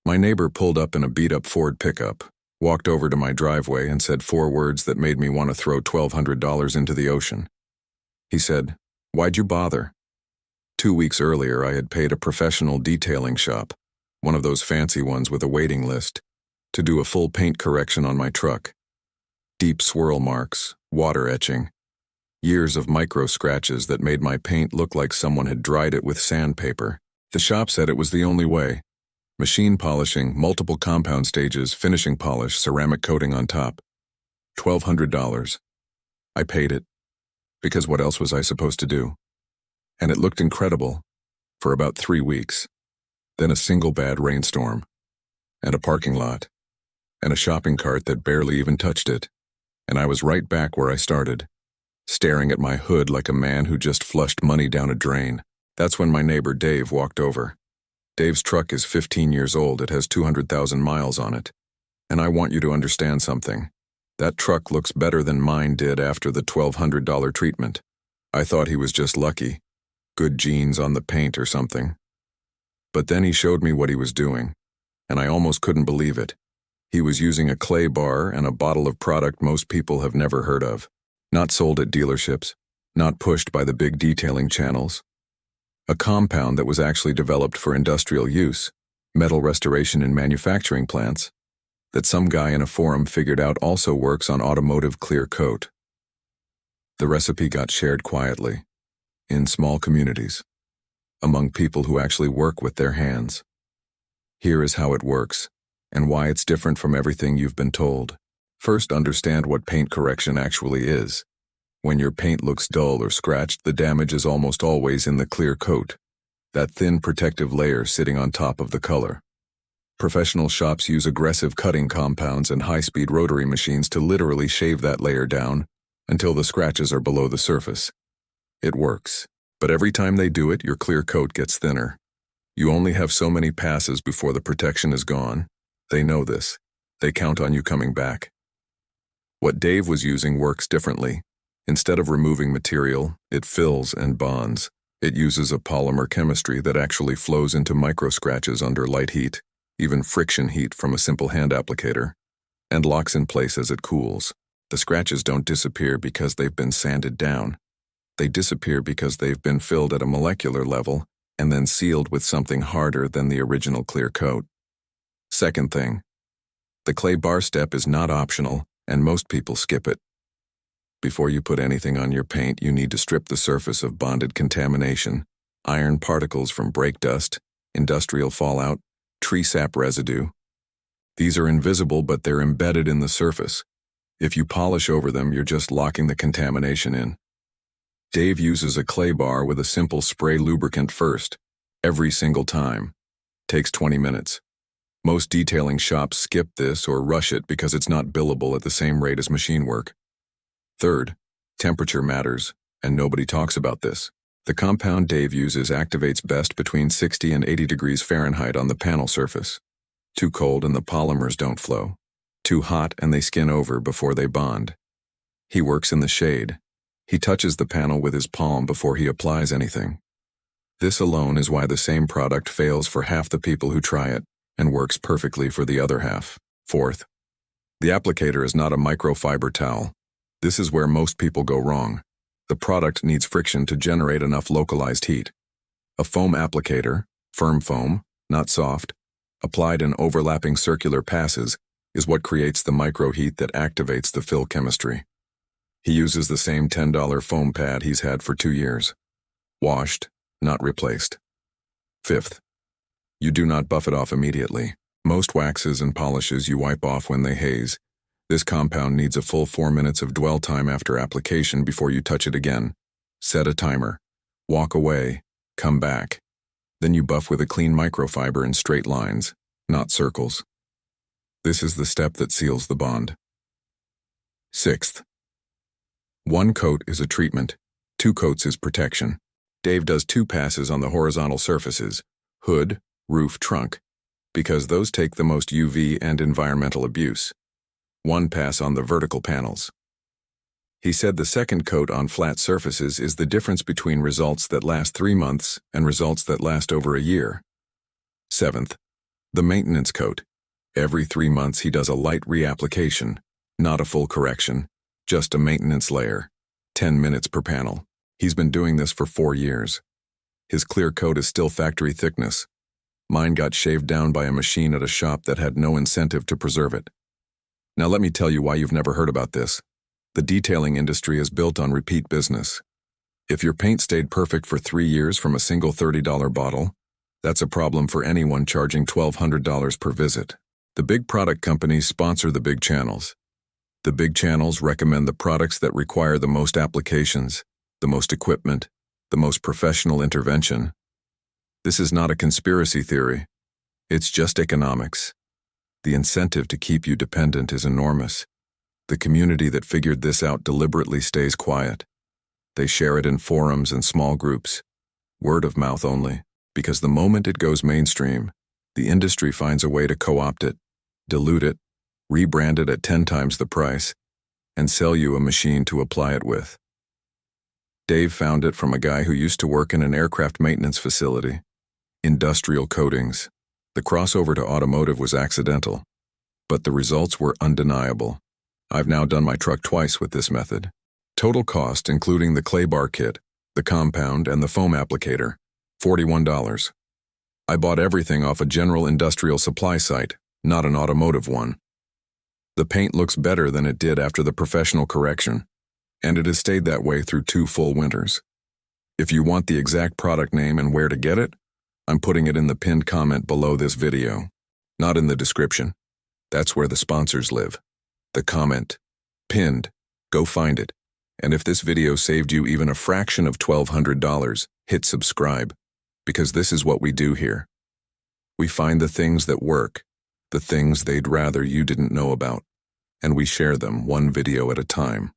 My neighbor pulled up in a beat-up Ford pickup, walked over to my driveway and said 4 words that made me want to throw $1,200 into the ocean. He said, "Why'd you bother?" 2 weeks earlier, I had paid a professional detailing shop, one of those fancy ones with a waiting list, to do a full paint correction on my truck. Deep swirl marks, water etching, years of micro scratches that made my paint look like someone had dried it with sandpaper. The shop said it was the only way. Machine polishing, multiple compound stages, finishing polish, ceramic coating on top. $1,200. I paid it, because what else was I supposed to do? And it looked incredible, for about 3 weeks. Then a single bad rainstorm, and a parking lot, and a shopping cart that barely even touched it. And I was right back where I started, staring at my hood like a man who just flushed money down a drain. That's when my neighbor Dave walked over. Dave's truck is 15 years old. It has 200,000 miles on it. And I want you to understand something. That truck looks better than mine did after the $1,200 treatment. I thought he was just lucky. Good genes on the paint or something. But then he showed me what he was doing, and I almost couldn't believe it. He was using a clay bar and a bottle of product most people have never heard of. Not sold at dealerships, not pushed by the big detailing channels. A compound that was actually developed for industrial use, metal restoration in manufacturing plants, that some guy in a forum figured out also works on automotive clear coat. The recipe got shared quietly, in small communities, among people who actually work with their hands. Here is how it works, and why it's different from everything you've been told. First, understand what paint correction actually is. When your paint looks dull or scratched, the damage is almost always in the clear coat, that thin protective layer sitting on top of the color. Professional shops use aggressive cutting compounds and high-speed rotary machines to literally shave that layer down until the scratches are below the surface. It works, but every time they do it, your clear coat gets thinner. You only have so many passes before the protection is gone. They know this. They count on you coming back. What Dave was using works differently. Instead of removing material, it fills and bonds. It uses a polymer chemistry that actually flows into micro scratches under light heat, even friction heat from a simple hand applicator, and locks in place as it cools. The scratches don't disappear because they've been sanded down. They disappear because they've been filled at a molecular level and then sealed with something harder than the original clear coat. Second thing, the clay bar step is not optional, and most people skip it. Before you put anything on your paint, you need to strip the surface of bonded contamination, iron particles from brake dust, industrial fallout, tree sap residue. These are invisible, but they're embedded in the surface. If you polish over them, you're just locking the contamination in. Dave uses a clay bar with a simple spray lubricant first, every single time. Takes 20 minutes. Most detailing shops skip this or rush it because it's not billable at the same rate as machine work. Third, temperature matters, and nobody talks about this. The compound Dave uses activates best between 60 and 80 degrees Fahrenheit on the panel surface. Too cold and the polymers don't flow. Too hot and they skin over before they bond. He works in the shade. He touches the panel with his palm before he applies anything. This alone is why the same product fails for half the people who try it and works perfectly for the other half. Fourth, the applicator is not a microfiber towel. This is where most people go wrong. The product needs friction to generate enough localized heat. A foam applicator, firm foam, not soft, applied in overlapping circular passes, is what creates the microheat that activates the fill chemistry. He uses the same $10 foam pad he's had for 2 years. Washed, not replaced. Fifth, you do not buff it off immediately. Most waxes and polishes you wipe off when they haze. This compound needs a full 4 minutes of dwell time after application before you touch it again. Set a timer. Walk away. Come back. Then you buff with a clean microfiber in straight lines, not circles. This is the step that seals the bond. Sixth, 1 coat is a treatment, 2 coats is protection. Dave does 2 passes on the horizontal surfaces, hood, roof, trunk, because those take the most UV and environmental abuse. 1 pass on the vertical panels. He said the second coat on flat surfaces is the difference between results that last 3 months and results that last over a year. Seventh, The maintenance coat. Every 3 months he does a light reapplication, not a full correction, just a maintenance layer, 10 minutes per panel. He's been doing this for 4 years. His clear coat is still factory thickness. Mine got shaved down by a machine at a shop that had no incentive to preserve it. Now let me tell you why you've never heard about this. The detailing industry is built on repeat business. If your paint stayed perfect for 3 years from a single $30 bottle, that's a problem for anyone charging $1,200 per visit. The big product companies sponsor the big channels. The big channels recommend the products that require the most applications, the most equipment, the most professional intervention. This is not a conspiracy theory. It's just economics. The incentive to keep you dependent is enormous. The community that figured this out deliberately stays quiet. They share it in forums and small groups, word of mouth only, because the moment it goes mainstream, the industry finds a way to co-opt it, dilute it, rebrand it at 10 times the price, and sell you a machine to apply it with. Dave found it from a guy who used to work in an aircraft maintenance facility. Industrial coatings. The crossover to automotive was accidental, but the results were undeniable. I've now done my truck twice with this method. Total cost, including the clay bar kit, the compound, and the foam applicator, $41. I bought everything off a general industrial supply site, not an automotive one. The paint looks better than it did after the professional correction, and it has stayed that way through 2 full winters. If you want the exact product name and where to get it, I'm putting it in the pinned comment below this video, not in the description. That's where the sponsors live. The comment. Pinned. Go find it. And if this video saved you even a fraction of $1,200, hit subscribe, because this is what we do here. We find the things that work, the things they'd rather you didn't know about, and we share them one video at a time.